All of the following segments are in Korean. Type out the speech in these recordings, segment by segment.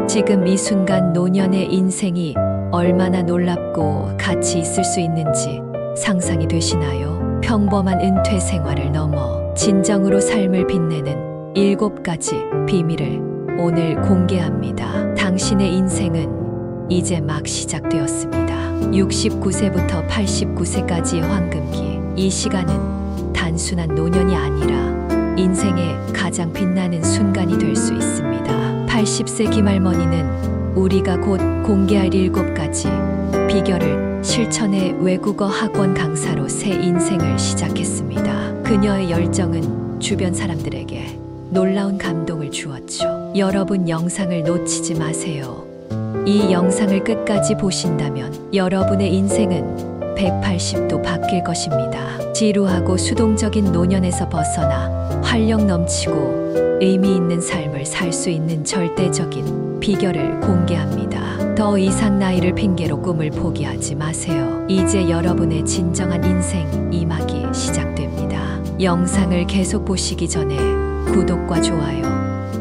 지금 이 순간 노년의 인생이 얼마나 놀랍고 가치 있을 수 있는지 상상이 되시나요? 평범한 은퇴 생활을 넘어 진정으로 삶을 빛내는 7가지 비밀을 오늘 공개합니다. 당신의 인생은 이제 막 시작되었습니다. 69세부터 89세까지의 황금기. 이 시간은 단순한 노년이 아니라 인생의 가장 빛나는 순간이 될 수 있습니다. 80세 김할머니는 우리가 곧 공개할 7가지 비결을 실천해 외국어 학원 강사로 새 인생을 시작했습니다. 그녀의 열정은 주변 사람들에게 놀라운 감동을 주었죠. 여러분, 영상을 놓치지 마세요. 이 영상을 끝까지 보신다면 여러분의 인생은 180도 바뀔 것입니다. 지루하고 수동적인 노년에서 벗어나 활력 넘치고 의미 있는 삶을 살 수 있는 절대적인 비결을 공개합니다. 더 이상 나이를 핑계로 꿈을 포기하지 마세요. 이제 여러분의 진정한 인생 2막이 시작됩니다. 영상을 계속 보시기 전에 구독과 좋아요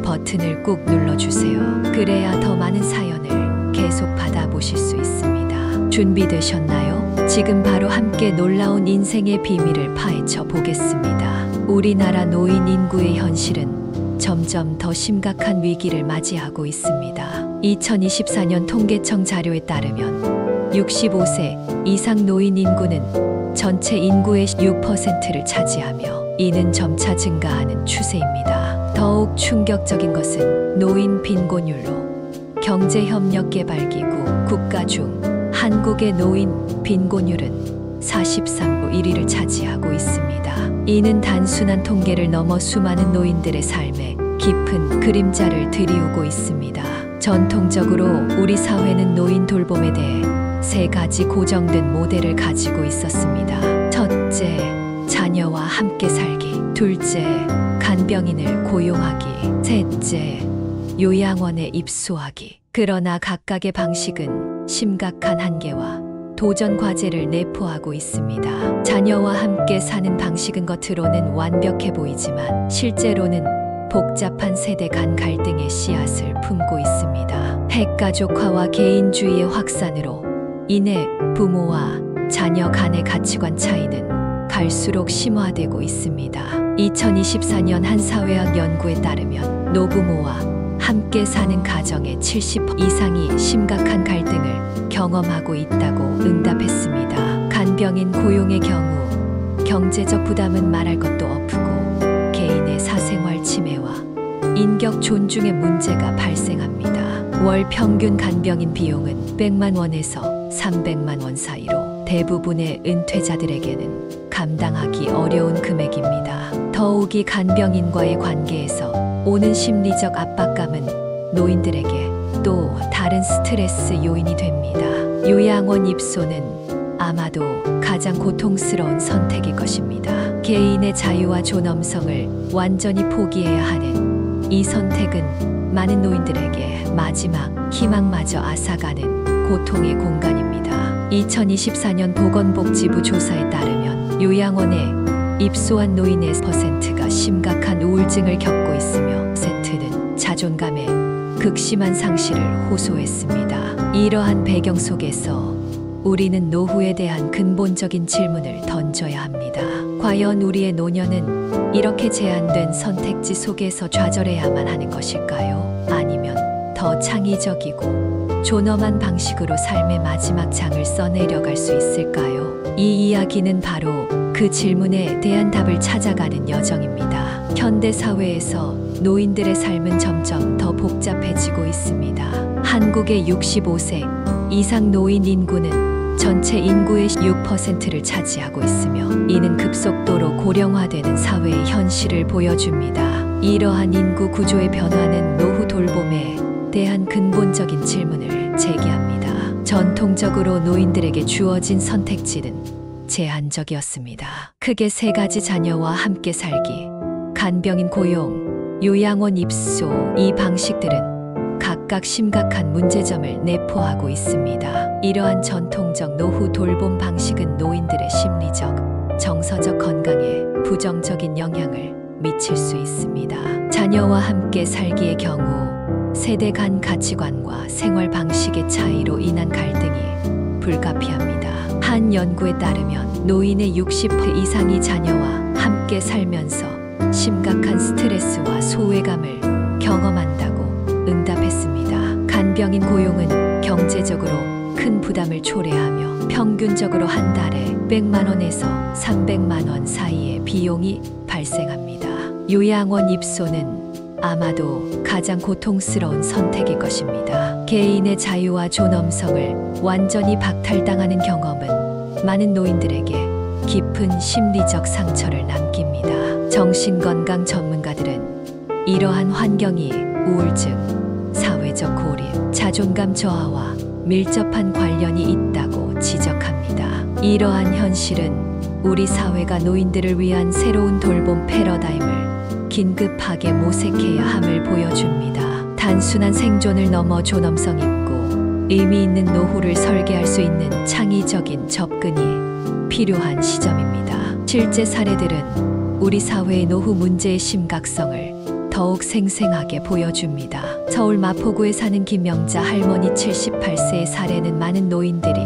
버튼을 꾹 눌러주세요. 그래야 더 많은 사연을 계속 받아보실 수 있습니다. 준비되셨나요? 지금 바로 함께 놀라운 인생의 비밀을 파헤쳐 보겠습니다. 우리나라 노인 인구의 현실은 점점 더 심각한 위기를 맞이하고 있습니다. 2024년 통계청 자료에 따르면 65세 이상 노인 인구는 전체 인구의 6%를 차지하며 이는 점차 증가하는 추세입니다. 더욱 충격적인 것은 노인 빈곤율로 경제협력개발기구 국가 중 한국의 노인 빈곤율은 43도 1위를 차지하고 있습니다. 이는 단순한 통계를 넘어 수많은 노인들의 삶에 깊은 그림자를 들이우고 있습니다. 전통적으로 우리 사회는 노인 돌봄에 대해 3가지 고정된 모델을 가지고 있었습니다. 첫째, 자녀와 함께 살기. 둘째, 간병인을 고용하기. 셋째, 요양원에 입소하기. 그러나 각각의 방식은 심각한 한계와 도전 과제를 내포하고 있습니다. 자녀와 함께 사는 방식은 겉으로는 완벽해 보이지만 실제로는 복잡한 세대 간 갈등의 씨앗을 품고 있습니다. 핵가족화와 개인주의의 확산으로 인해 부모와 자녀 간의 가치관 차이는 갈수록 심화되고 있습니다. 2024년 한 사회학 연구에 따르면 노부모와 함께 사는 가정의 70% 이상이 심각한 갈등을 경험하고 있다고 응답했습니다. 간병인 고용의 경우 경제적 부담은 말할 것도 없고 개인의 사생활 침해와 인격 존중의 문제가 발생합니다. 월 평균 간병인 비용은 100만 원에서 300만 원 사이로 대부분의 은퇴자들에게는 감당하기 어려운 금액입니다. 더욱이 간병인과의 관계에서 오는 심리적 압박감은 노인들에게 또 다른 스트레스 요인이 됩니다. 요양원 입소는 아마도 가장 고통스러운 선택일 것입니다. 개인의 자유와 존엄성을 완전히 포기해야 하는 이 선택은 많은 노인들에게 마지막 희망마저 앗아가는 고통의 공간입니다. 2024년 보건복지부 조사에 따르면 요양원에 입소한 노인의 %가 심각한 우울증을 겪고 있으며 %는 자존감의 극심한 상실을 호소했습니다. 이러한 배경 속에서 우리는 노후에 대한 근본적인 질문을 던져야 합니다. 과연 우리의 노년은 이렇게 제한된 선택지 속에서 좌절해야만 하는 것일까요? 아니면 더 창의적이고 존엄한 방식으로 삶의 마지막 장을 써내려갈 수 있을까요? 이 이야기는 바로 그 질문에 대한 답을 찾아가는 여정입니다. 현대 사회에서 노인들의 삶은 점점 더 복잡해지고 있습니다. 한국의 65세 이상 노인 인구는 전체 인구의 6%를 차지하고 있으며 이는 급속도로 고령화되는 사회의 현실을 보여줍니다. 이러한 인구 구조의 변화는 노후 돌봄에 대한 근본적인 질문을 제기합니다. 전통적으로 노인들에게 주어진 선택지는 제한적이었습니다. 크게 3가지: 자녀와 함께 살기, 간병인 고용, 요양원 입소. 이 방식들은 각각 심각한 문제점을 내포하고 있습니다. 이러한 전통적 노후 돌봄 방식은 노인들의 심리적, 정서적 건강에 부정적인 영향을 미칠 수 있습니다. 자녀와 함께 살기의 경우 세대 간 가치관과 생활 방식의 차이로 인한 갈등이 불가피합니다. 한 연구에 따르면 노인의 60% 이상이 자녀와 함께 살면서 심각한 스트레스와 소외감을 경험한다고 응답했습니다. 간병인 고용은 경제적으로 큰 부담을 초래하며 평균적으로 한 달에 100만 원에서 300만 원 사이의 비용이 발생합니다. 요양원 입소는 아마도 가장 고통스러운 선택일 것입니다. 개인의 자유와 존엄성을 완전히 박탈당하는 경험은 많은 노인들에게 깊은 심리적 상처를 남깁니다. 정신건강 전문가들은 이러한 환경이 우울증, 사회적 고립, 자존감 저하와 밀접한 관련이 있다고 지적합니다. 이러한 현실은 우리 사회가 노인들을 위한 새로운 돌봄 패러다임을 긴급하게 모색해야 함을 보여줍니다. 단순한 생존을 넘어 존엄성 있고 의미 있는 노후를 설계할 수 있는 창의적인 접근이 필요한 시점입니다. 실제 사례들은 우리 사회의 노후 문제의 심각성을 더욱 생생하게 보여줍니다. 서울 마포구에 사는 김영자 할머니 78세의 사례는 많은 노인들이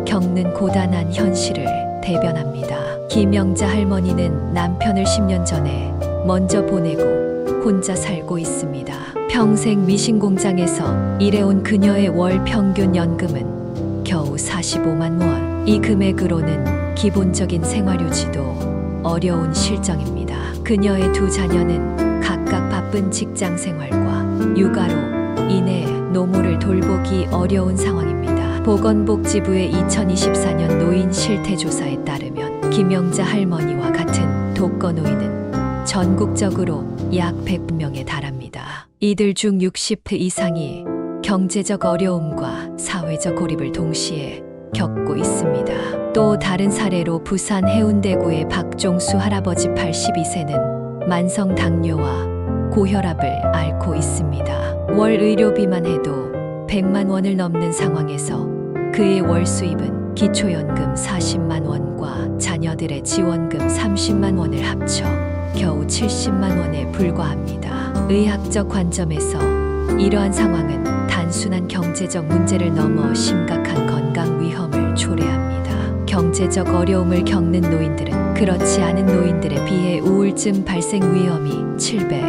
겪는 고단한 현실을 대변합니다. 김영자 할머니는 남편을 10년 전에 먼저 보내고 혼자 살고 있습니다. 평생 미신 공장에서 일해온 그녀의 월 평균 연금은 겨우 45만 원. 이 금액으로는 기본적인 생활유지도 어려운 실정입니다. 그녀의 두 자녀는 각각 바쁜 직장 생활과 육아로 인해 노모를 돌보기 어려운 상황입니다. 보건복지부의 2024년 노인 실태조사에 따르면 김영자 할머니와 같은 독거노인은 전국적으로 약 100명에 달합니다. 이들 중 60% 이상이 경제적 어려움과 사회적 고립을 동시에 겪고 있습니다. 또 다른 사례로 부산 해운대구의 박종수 할아버지 82세는 만성 당뇨와 고혈압을 앓고 있습니다. 월 의료비만 해도 100만 원을 넘는 상황에서 그의 월 수입은 기초연금 40만 원과 자녀들의 지원금 30만 원을 합쳐 겨우 70만 원에 불과합니다. 의학적 관점에서 이러한 상황은 단순한 경제적 문제를 넘어 심각한 건강 위험을 초래합니다. 경제적 어려움을 겪는 노인들은 그렇지 않은 노인들에 비해 우울증 발생 위험이 7배,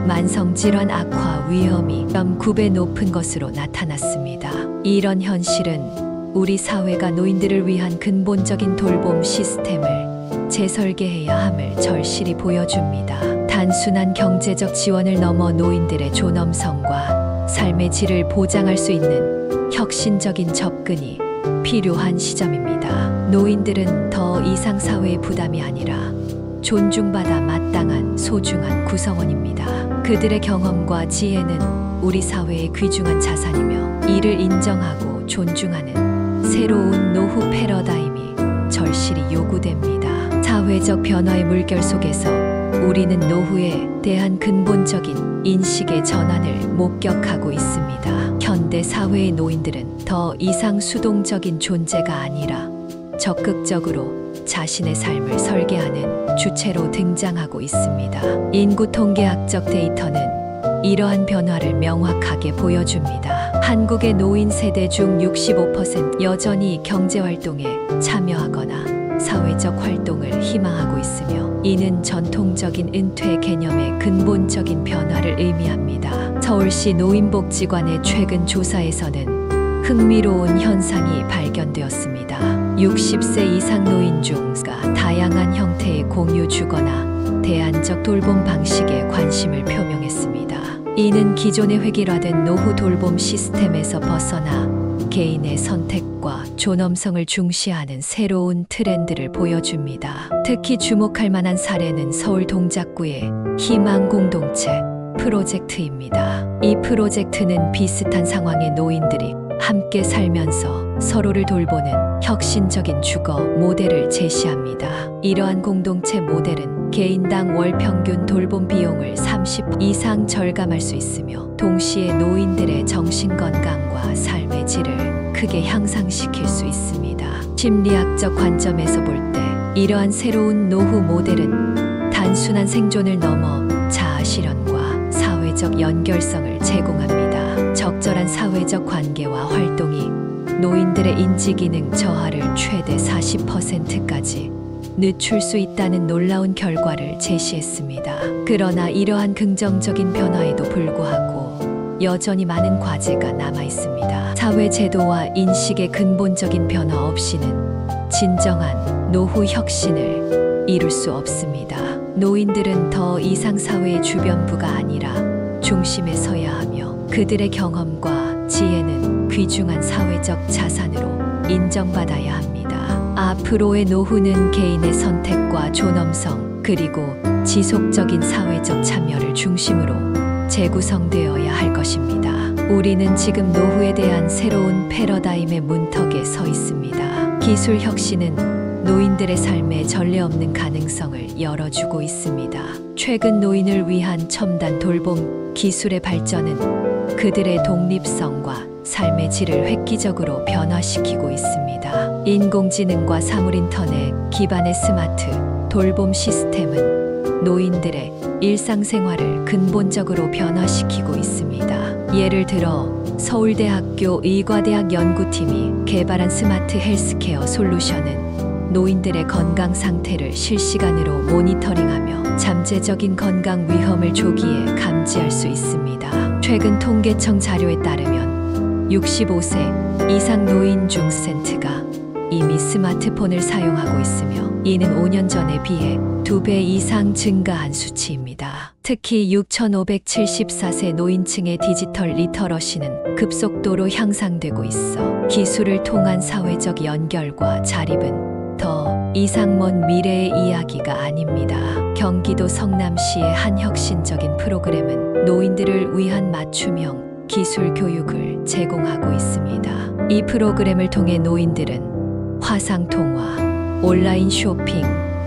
만성질환 악화 위험이 9배 높은 것으로 나타났습니다. 이런 현실은 우리 사회가 노인들을 위한 근본적인 돌봄 시스템을 재설계해야 함을 절실히 보여줍니다. 단순한 경제적 지원을 넘어 노인들의 존엄성과 삶의 질을 보장할 수 있는 혁신적인 접근이 필요한 시점입니다. 노인들은 더 이상 사회의 부담이 아니라 존중받아 마땅한 소중한 구성원입니다. 그들의 경험과 지혜는 우리 사회의 귀중한 자산이며 이를 인정하고 존중하는 새로운 노후 패러다임이 절실히 요구됩니다. 사회적 변화의 물결 속에서 우리는 노후에 대한 근본적인 인식의 전환을 목격하고 있습니다. 현대 사회의 노인들은 더 이상 수동적인 존재가 아니라 적극적으로 자신의 삶을 설계하는 주체로 등장하고 있습니다. 인구 통계학적 데이터는 이러한 변화를 명확하게 보여줍니다. 한국의 노인 세대 중 65% 여전히 경제활동에 참여하거나 사회적 활동을 희망하고 있으며 이는 전통적인 은퇴 개념의 근본적인 변화를 의미합니다. 서울시 노인복지관의 최근 조사에서는 흥미로운 현상이 발견되었습니다. 60세 이상 노인 중 다양한 형태의 공유 주거나 대안적 돌봄 방식에 관심을 표명했습니다. 이는 기존의 획일화된 노후 돌봄 시스템에서 벗어나 개인의 선택과 존엄성을 중시하는 새로운 트렌드를 보여줍니다. 특히 주목할 만한 사례는 서울 동작구의 희망 공동체 프로젝트입니다. 이 프로젝트는 비슷한 상황의 노인들이 함께 살면서 서로를 돌보는 혁신적인 주거 모델을 제시합니다. 이러한 공동체 모델은 개인당 월 평균 돌봄 비용을 30% 이상 절감할 수 있으며 동시에 노인들의 정신건강과 삶의 질을 크게 향상시킬 수 있습니다. 심리학적 관점에서 볼 때 이러한 새로운 노후 모델은 단순한 생존을 넘어 자아 실현과 사회 사회적 연결성을 제공합니다. 적절한 사회적 관계와 활동이 노인들의 인지기능 저하를 최대 40%까지 늦출 수 있다는 놀라운 결과를 제시했습니다. 그러나 이러한 긍정적인 변화에도 불구하고 여전히 많은 과제가 남아 있습니다. 사회 제도와 인식의 근본적인 변화 없이는 진정한 노후 혁신을 이룰 수 없습니다. 노인들은 더 이상 사회의 주변부가 아니라 중심에 서야 하며 그들의 경험과 지혜는 귀중한 사회적 자산으로 인정받아야 합니다. 앞으로의 노후는 개인의 선택과 존엄성 그리고 지속적인 사회적 참여를 중심으로 재구성되어야 할 것입니다. 우리는 지금 노후에 대한 새로운 패러다임의 문턱에 서 있습니다. 기술 혁신은 노인들의 삶에 전례 없는 가능성을 열어주고 있습니다. 최근 노인을 위한 첨단 돌봄 기술의 발전은 그들의 독립성과 삶의 질을 획기적으로 변화시키고 있습니다. 인공지능과 사물인터넷 기반의 스마트 돌봄 시스템은 노인들의 일상생활을 근본적으로 변화시키고 있습니다. 예를 들어 서울대학교 의과대학 연구팀이 개발한 스마트 헬스케어 솔루션은 노인들의 건강 상태를 실시간으로 모니터링하며 잠재적인 건강 위험을 조기에 감지할 수 있습니다. 최근 통계청 자료에 따르면 65세 이상 노인 중 세트가 이미 스마트폰을 사용하고 있으며 이는 5년 전에 비해 2배 이상 증가한 수치입니다. 특히 6,574세 노인층의 디지털 리터러시는 급속도로 향상되고 있어 기술을 통한 사회적 연결과 자립은 더 이상 먼 미래의 이야기가 아닙니다. 경기도 성남시의 한 혁신적인 프로그램은 노인들을 위한 맞춤형 기술 교육을 제공하고 있습니다. 이 프로그램을 통해 노인들은 화상통화, 온라인 쇼핑,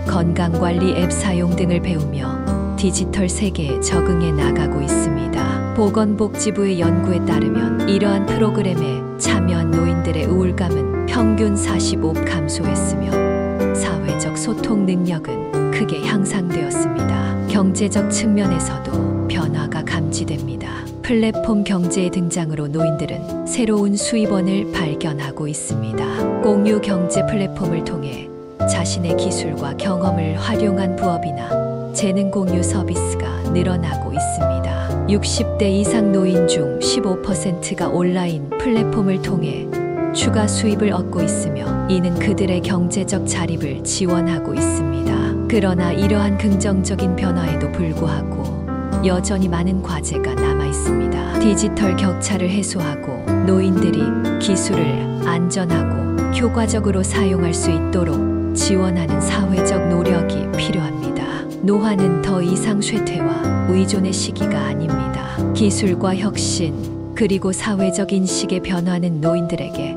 건강관리 앱 사용 등을 배우며 디지털 세계에 적응해 나가고 있습니다. 보건복지부의 연구에 따르면 이러한 프로그램에 참여한 노인들의 우울감은 평균 45% 감소했으며 사회적 소통 능력은 크게 향상되었습니다. 경제적 측면에서도 변화가 감지됩니다. 플랫폼 경제의 등장으로 노인들은 새로운 수입원을 발견하고 있습니다. 공유 경제 플랫폼을 통해 자신의 기술과 경험을 활용한 부업이나 재능 공유 서비스가 늘어나고 있습니다. 60대 이상 노인 중 15%가 온라인 플랫폼을 통해 추가 수입을 얻고 있으며 이는 그들의 경제적 자립을 지원하고 있습니다. 그러나 이러한 긍정적인 변화에도 불구하고 여전히 많은 과제가 남아 있습니다. 디지털 격차를 해소하고 노인들이 기술을 안전하고 효과적으로 사용할 수 있도록 지원하는 사회적 노력이 필요합니다. 노화는 더 이상 쇠퇴와 의존의 시기가 아닙니다. 기술과 혁신 그리고 사회적 인식의 변화는 노인들에게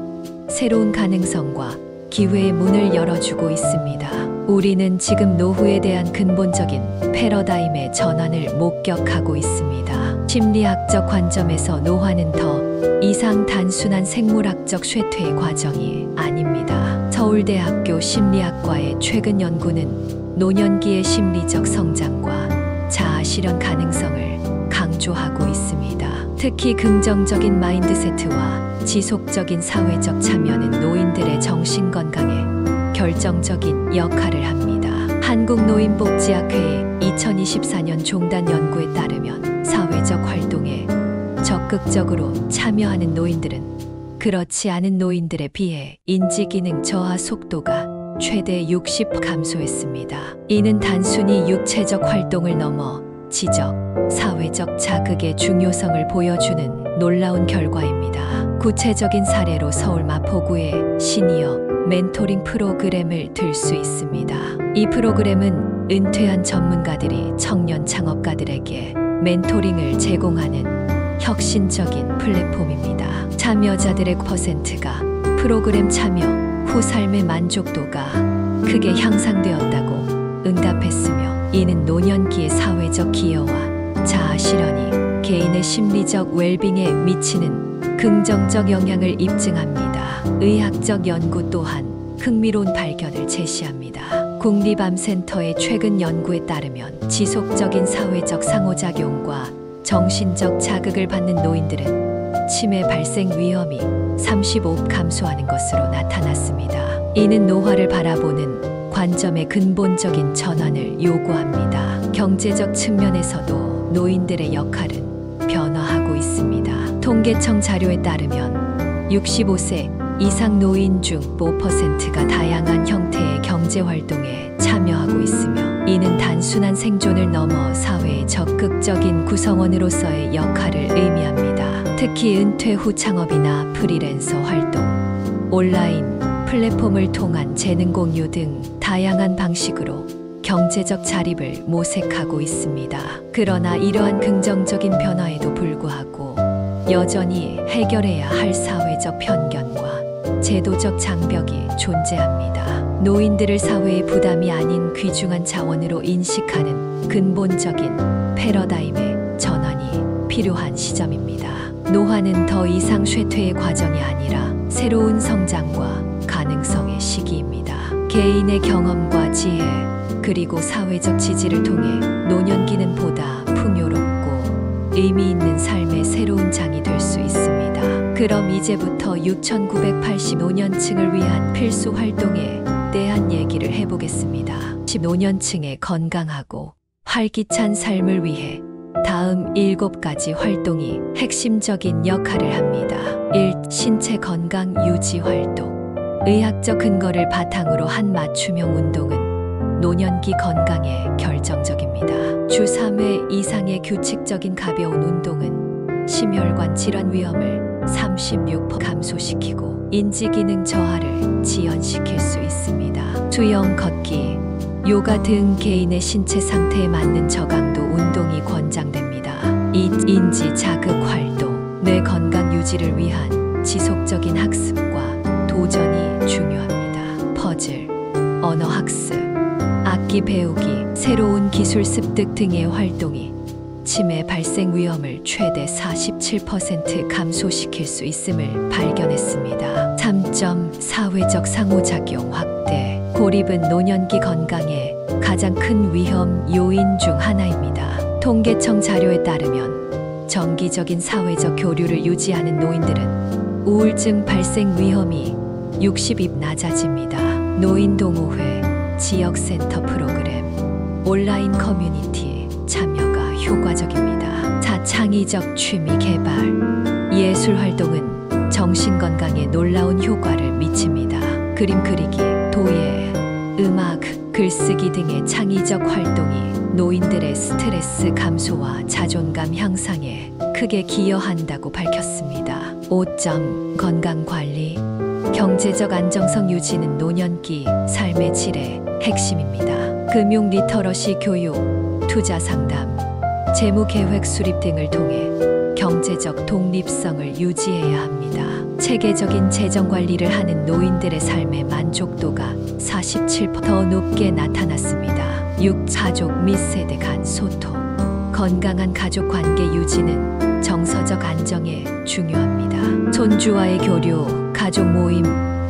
새로운 가능성과 기회의 문을 열어주고 있습니다. 우리는 지금 노후에 대한 근본적인 패러다임의 전환을 목격하고 있습니다. 심리학적 관점에서 노화는 더 이상 단순한 생물학적 쇠퇴의 과정이 아닙니다. 서울대학교 심리학과의 최근 연구는 노년기의 심리적 성장과 자아 실현 가능성을 강조하고 있습니다. 특히 긍정적인 마인드세트와 지속적인 사회적 참여는 노인들의 정신 건강에 결정적인 역할을 합니다. 한국노인복지학회의 2024년 종단 연구에 따르면 사회적 활동에 적극적으로 참여하는 노인들은 그렇지 않은 노인들에 비해 인지기능 저하 속도가 최대 60% 감소했습니다. 이는 단순히 육체적 활동을 넘어 지적, 사회적 자극의 중요성을 보여주는 놀라운 결과입니다. 구체적인 사례로 서울 마포구의 시니어 멘토링 프로그램을 들 수 있습니다. 이 프로그램은 은퇴한 전문가들이 청년 창업가들에게 멘토링을 제공하는 혁신적인 플랫폼입니다. 참여자들의 9%가 프로그램 참여 후 삶의 만족도가 크게 향상되었다고 응답했으며 이는 노년기의 사회적 기여와 자아 실현이 개인의 심리적 웰빙에 미치는 긍정적 영향을 입증합니다. 의학적 연구 또한 흥미로운 발견을 제시합니다. 국립암센터의 최근 연구에 따르면 지속적인 사회적 상호작용과 정신적 자극을 받는 노인들은 치매 발생 위험이 35% 감소하는 것으로 나타났습니다. 이는 노화를 바라보는 관점의 근본적인 전환을 요구합니다. 경제적 측면에서도 노인들의 역할은 변화하고 있습니다. 통계청 자료에 따르면 65세 이상 노인 중 5%가 다양한 형태의 경제활동에 참여하고 있으며 이는 단순한 생존을 넘어 사회의 적극적인 구성원으로서의 역할을 의미합니다. 특히 은퇴 후 창업이나 프리랜서 활동, 온라인 플랫폼을 통한 재능 공유 등 다양한 방식으로 경제적 자립을 모색하고 있습니다. 그러나 이러한 긍정적인 변화에도 불구하고 여전히 해결해야 할 사회적 편견과 제도적 장벽이 존재합니다. 노인들을 사회의 부담이 아닌 귀중한 자원으로 인식하는 근본적인 패러다임의 전환이 필요한 시점입니다. 노화는 더 이상 쇠퇴의 과정이 아니라 새로운 성장과 가능성의 시기입니다. 개인의 경험과 지혜, 그리고 사회적 지지를 통해 노년기는 보다 풍요롭고 의미 있는 삶의 새로운 장이 될 수 있습니다. 그럼 이제부터 6985년층을 위한 필수 활동에 대한 얘기를 해보겠습니다. 15년층의 건강하고 활기찬 삶을 위해 다음 7가지 활동이 핵심적인 역할을 합니다. 1. 신체 건강 유지 활동. 의학적 근거를 바탕으로 한 맞춤형 운동은 노년기 건강에 결정적입니다. 주 3회 이상의 규칙적인 가벼운 운동은 심혈관 질환 위험을 36% 감소시키고 인지기능 저하를 지연시킬 수 있습니다. 수영, 걷기, 요가 등 개인의 신체 상태에 맞는 저강도 운동이 권장됩니다. 2. 인지 자극 활동. 뇌 건강 유지를 위한 지속적인 학습과 도전이 중요합니다. 퍼즐, 언어 학습, 악기 배우기, 새로운 기술 습득 등의 활동이 치매 발생 위험을 최대 47% 감소시킬 수 있음을 발견했습니다. 3. 사회적 상호작용 확대. 고립은 노년기 건강에 가장 큰 위험 요인 중 하나입니다. 통계청 자료에 따르면 정기적인 사회적 교류를 유지하는 노인들은 우울증 발생 위험이 60% 낮아집니다. 노인 동호회, 지역센터 프로그램, 온라인 커뮤니티 참여가 효과적입니다. 4. 창의적 취미 개발. 예술 활동은 정신 건강에 놀라운 효과를 미칩니다. 그림 그리기, 도예, 음악, 글쓰기 등의 창의적 활동이 노인들의 스트레스 감소와 자존감 향상에 크게 기여한다고 밝혔습니다. 5. 건강 관리. 경제적 안정성 유지는 노년기 삶의 질의 핵심입니다. 금융 리터러시 교육, 투자 상담, 재무 계획 수립 등을 통해 경제적 독립성을 유지해야 합니다. 체계적인 재정 관리를 하는 노인들의 삶의 만족도가 47% 높게 나타났습니다. 6. 가족 및 세대 간 소통. 건강한 가족 관계 유지는 정서적 안정에 중요합니다. 손주와의 교류, 가족 모임,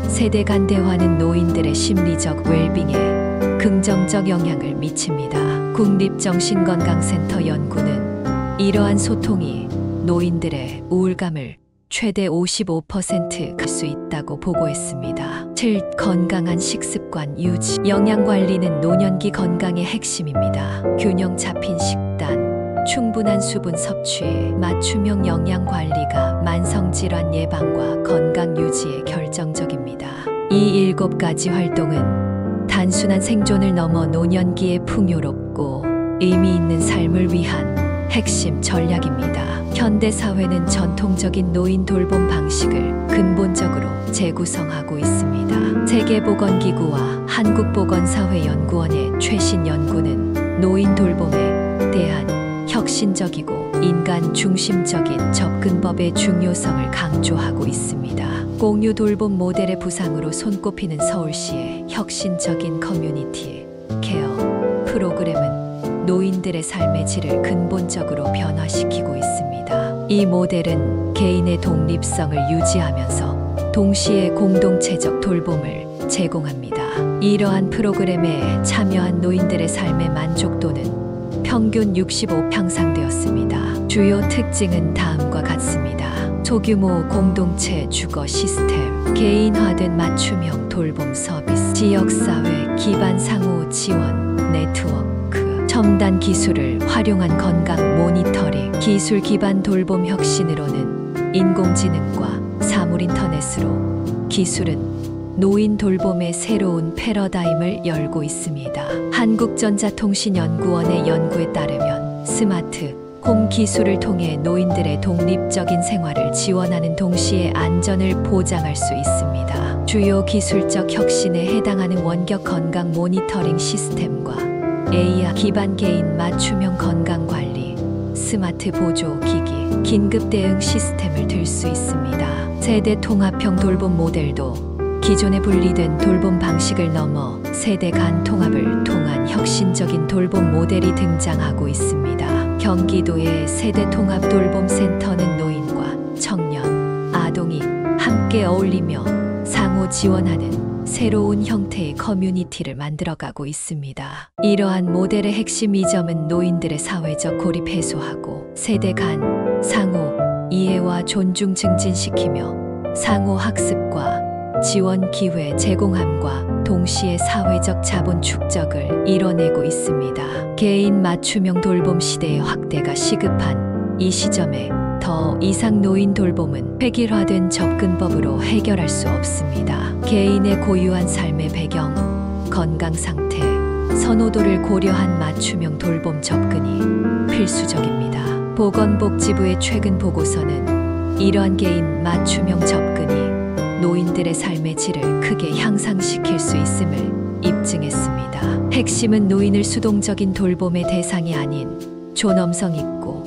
세대 간 대화는 노인들의 심리적 웰빙에 긍정적 영향을 미칩니다. 국립정신건강센터 연구는 이러한 소통이 노인들의 우울감을 최대 55% 갈 수 있다고 보고했습니다. 7. 건강한 식습관 유지. 영양관리는 노년기 건강의 핵심입니다. 균형 잡힌 식단, 충분한 수분 섭취, 맞춤형 영양관리가 만성질환 예방과 건강 유지에 결정적입니다. 이 7가지 활동은 단순한 생존을 넘어 노년기에 풍요롭고 의미 있는 삶을 위한 핵심 전략입니다. 현대 사회는 전통적인 노인 돌봄 방식을 근본적으로 재구성하고 있습니다. 세계보건기구와 한국보건사회연구원의 최신 연구는 노인 돌봄에 대한 혁신적이고 인간 중심적인 접근법의 중요성을 강조하고 있습니다. 공유 돌봄 모델의 부상으로 손꼽히는 서울시의 혁신적인 커뮤니티 케어 프로그램은 노인들의 삶의 질을 근본적으로 변화시키고 있습니다. 이 모델은 개인의 독립성을 유지하면서 동시에 공동체적 돌봄을 제공합니다. 이러한 프로그램에 참여한 노인들의 삶의 만족도는 평균 65평상 되었습니다. 주요 특징은 다음과 같습니다. 소규모 공동체 주거 시스템, 개인화된 맞춤형 돌봄 서비스, 지역사회 기반 상호 지원 네트워크, 첨단 기술을 활용한 건강 모니터링, 기술 기반 돌봄 혁신으로는 인공지능과 사물 인터넷으로 기술은 노인 돌봄의 새로운 패러다임을 열고 있습니다. 한국전자통신연구원의 연구에 따르면 스마트 홈 기술을 통해 노인들의 독립적인 생활을 지원하는 동시에 안전을 보장할 수 있습니다. 주요 기술적 혁신에 해당하는 원격 건강 모니터링 시스템과 AI 기반 개인 맞춤형 건강 관리, 스마트 보조 기기, 긴급 대응 시스템을 들 수 있습니다. 세대 통합형 돌봄 모델도 기존의 분리된 돌봄 방식을 넘어 세대 간 통합을 통한 혁신적인 돌봄 모델이 등장하고 있습니다. 경기도의 세대 통합 돌봄센터는 노인과 청년, 아동이 함께 어울리며 상호 지원하는 새로운 형태의 커뮤니티를 만들어가고 있습니다. 이러한 모델의 핵심 이점은 노인들의 사회적 고립 해소하고 세대 간 상호 이해와 존중 증진시키며 상호 학습과 지원 기회 제공함과 동시에 사회적 자본 축적을 이뤄내고 있습니다. 개인 맞춤형 돌봄 시대의 확대가 시급한 이 시점에 더 이상 노인 돌봄은 획일화된 접근법으로 해결할 수 없습니다. 개인의 고유한 삶의 배경, 건강 상태, 선호도를 고려한 맞춤형 돌봄 접근이 필수적입니다. 보건복지부의 최근 보고서는 이러한 개인 맞춤형 접근이 노인들의 삶의 질을 크게 향상시킬 수 있음을 입증했습니다. 핵심은 노인을 수동적인 돌봄의 대상이 아닌 존엄성 있고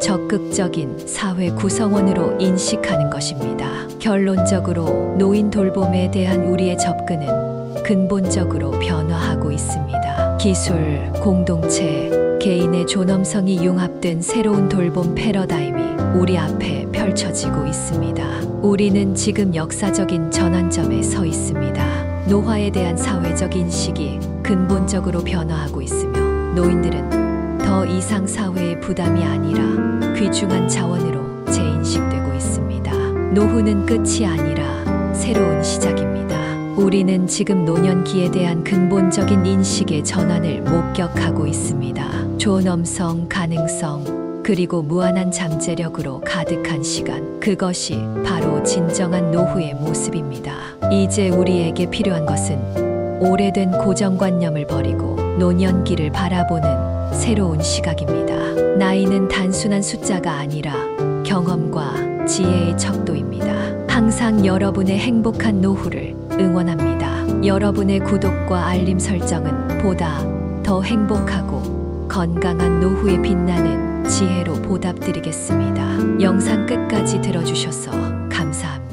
적극적인 사회 구성원으로 인식하는 것입니다. 결론적으로 노인 돌봄에 대한 우리의 접근은 근본적으로 변화하고 있습니다. 기술, 공동체, 개인의 존엄성이 융합된 새로운 돌봄 패러다임이 우리 앞에 펼쳐지고 있습니다. 우리는 지금 역사적인 전환점에 서 있습니다. 노화에 대한 사회적 인식이 근본적으로 변화하고 있으며 노인들은 더 이상 사회의 부담이 아니라 귀중한 자원으로 재인식되고 있습니다. 노후는 끝이 아니라 새로운 시작입니다. 우리는 지금 노년기에 대한 근본적인 인식의 전환을 목격하고 있습니다. 존엄성, 가능성, 그리고 무한한 잠재력으로 가득한 시간. 그것이 바로 진정한 노후의 모습입니다. 이제 우리에게 필요한 것은 오래된 고정관념을 버리고 노년기를 바라보는 새로운 시각입니다. 나이는 단순한 숫자가 아니라 경험과 지혜의 척도입니다. 항상 여러분의 행복한 노후를 응원합니다. 여러분의 구독과 알림 설정은 보다 더 행복하고 건강한 노후에 빛나는 지혜로 보답드리겠습니다. 영상 끝까지 들어주셔서 감사합니다.